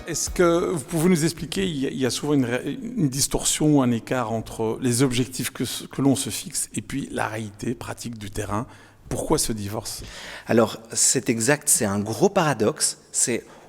Est-ce que vous pouvez nous expliquer, il y a souvent une distorsion, un écart entre les objectifs que l'on se fixe et puis la réalité pratique du terrain. Pourquoi ce divorce? Alors, c'est exact, c'est un gros paradoxe.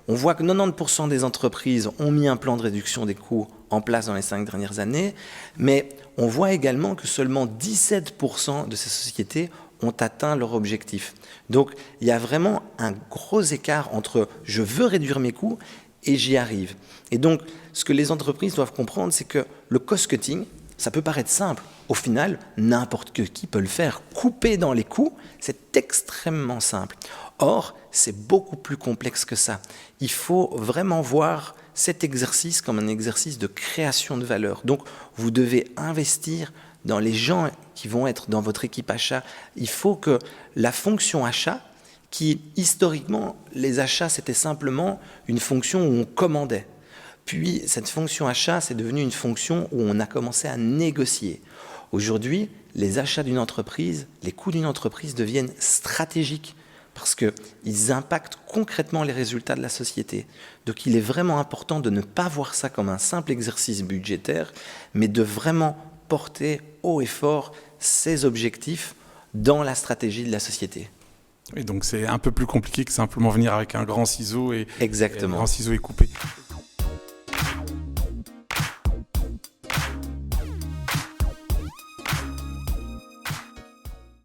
On voit que 90% des entreprises ont mis un plan de réduction des coûts en place dans les 5 dernières années, mais on voit également que seulement 17% de ces sociétés ont atteint leur objectif. Donc, il y a vraiment un gros écart entre « je veux réduire mes coûts » et j'y arrive. Et donc, ce que les entreprises doivent comprendre, c'est que le cost-cutting, ça peut paraître simple. Au final, n'importe qui peut le faire. Couper dans les coûts, c'est extrêmement simple. Or, c'est beaucoup plus complexe que ça. Il faut vraiment voir cet exercice comme un exercice de création de valeur. Donc, vous devez investir dans les gens qui vont être dans votre équipe achat. Il faut que la fonction achat, qui historiquement, les achats, c'était simplement une fonction où on commandait. Puis, cette fonction achat, c'est devenu une fonction où on a commencé à négocier. Aujourd'hui, les achats d'une entreprise, les coûts d'une entreprise deviennent stratégiques parce qu'ils impactent concrètement les résultats de la société. Donc, il est vraiment important de ne pas voir ça comme un simple exercice budgétaire, mais de vraiment porter haut et fort ces objectifs dans la stratégie de la société. Et donc, c'est un peu plus compliqué que simplement venir avec un grand ciseau et Exactement. un grand ciseau et couper.